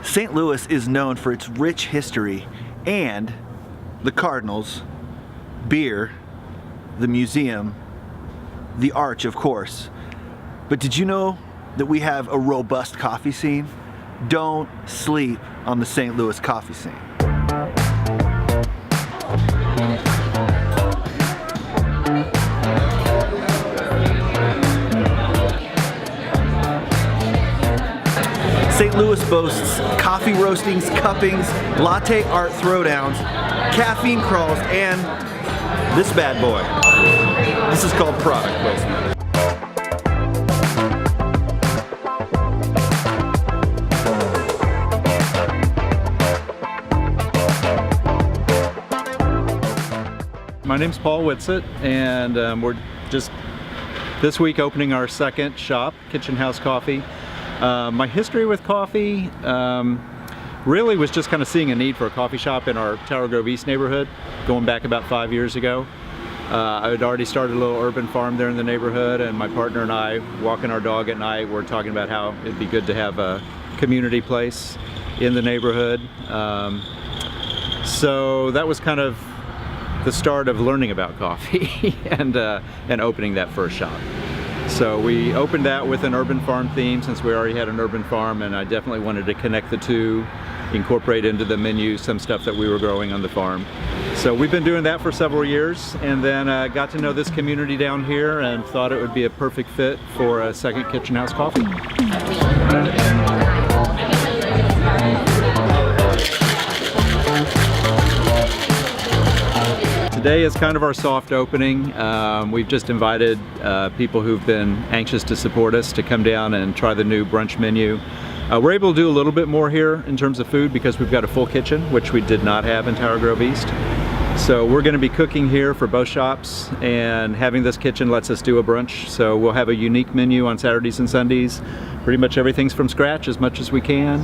St. Louis is known for its rich history and the Cardinals, beer, the museum, the Arch, of course. But did you know that we have a robust coffee scene? Don't sleep on the St. Louis coffee scene. St. Louis boasts coffee roastings, cuppings, latte art throwdowns, caffeine crawls, and this bad boy. This is called product placement. My name's Paul Whitsett, and we're just this week opening our second shop, Kitchen House Coffee. My history with coffee really was just kind of seeing a need for a coffee shop in our Tower Grove East neighborhood, going back about 5 years ago. I had already started a little urban farm there in the neighborhood, and my partner and I, walking our dog at night, were talking about how it'd be good to have a community place in the neighborhood. So that was kind of the start of learning about coffee and opening that first shop. So we opened that with an urban farm theme, since we already had an urban farm, and I definitely wanted to connect the two, incorporate into the menu some stuff that we were growing on the farm. So we've been doing that for several years, and then got to know this community down here and thought it would be a perfect fit for a second Kitchen House Coffee. Today is kind of our soft opening. We've just invited people who've been anxious to support us to come down and try the new brunch menu. We're able to do a little bit more here in terms of food because we've got a full kitchen, which we did not have in Tower Grove East. So we're going to be cooking here for both shops, and having this kitchen lets us do a brunch. So we'll have a unique menu on Saturdays and Sundays. Pretty much everything's from scratch as much as we can.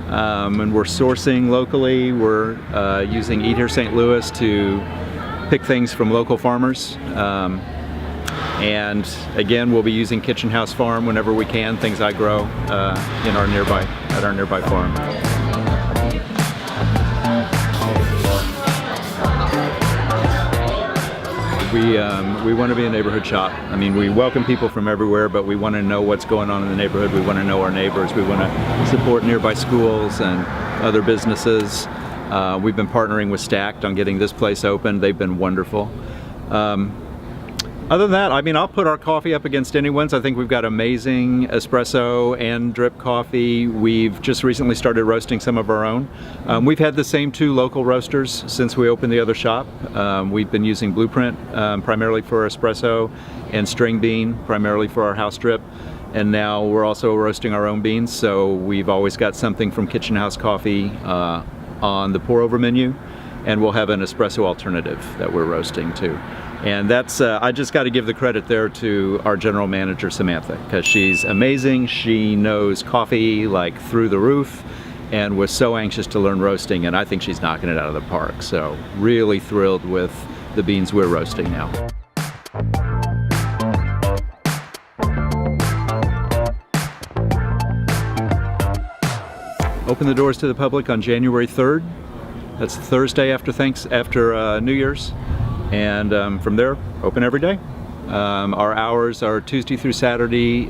And we're sourcing locally. We're using Eat Here St. Louis to pick things from local farmers, and again, we'll be using Kitchen House Farm whenever we can, things I grow at our nearby farm. We want to be a neighborhood shop. I mean, we welcome people from everywhere, but we want to know what's going on in the neighborhood. We want to know our neighbors. We want to support nearby schools and other businesses. We've been partnering with Stacked on getting this place open. They've been wonderful. Other than that, I mean, I'll put our coffee up against anyone's. I think we've got amazing espresso and drip coffee. We've just recently started roasting some of our own. We've had the same two local roasters since we opened the other shop. We've been using Blueprint primarily for espresso, and String Bean primarily for our house drip. And now we're also roasting our own beans, so we've always got something from Kitchen House Coffee on the pour over menu, and we'll have an espresso alternative that we're roasting too. And that's, I just got to give the credit there to our general manager, Samantha, because she's amazing. She knows coffee like through the roof and was so anxious to learn roasting, and I think she's knocking it out of the park. So really thrilled with the beans we're roasting now. Open the doors to the public on January 3rd. That's the Thursday after New Year's. And from there, open every day. Our hours are Tuesday through Sunday,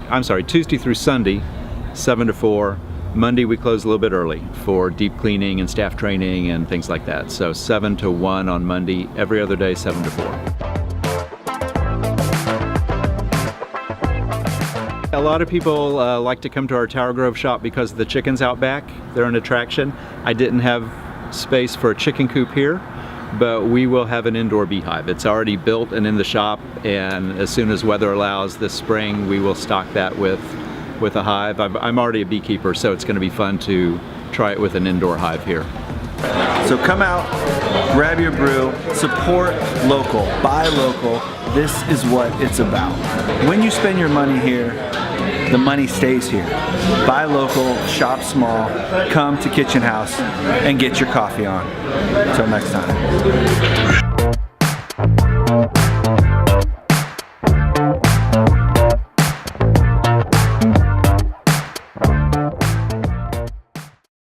7 to 4. Monday we close a little bit early for deep cleaning and staff training and things like that. So 7 to 1 on Monday, every other day 7 to 4. A lot of people like to come to our Tower Grove shop because of the chickens out back. They're an attraction. I didn't have space for a chicken coop here, but we will have an indoor beehive. It's already built and in the shop, and as soon as weather allows this spring, we will stock that with a hive. I'm already a beekeeper, so it's going to be fun to try it with an indoor hive here. So come out, grab your brew, support local, buy local. This is what it's about. When you spend your money here, the money stays here. Buy local, shop small, come to Kitchen House and get your coffee on. Until next time.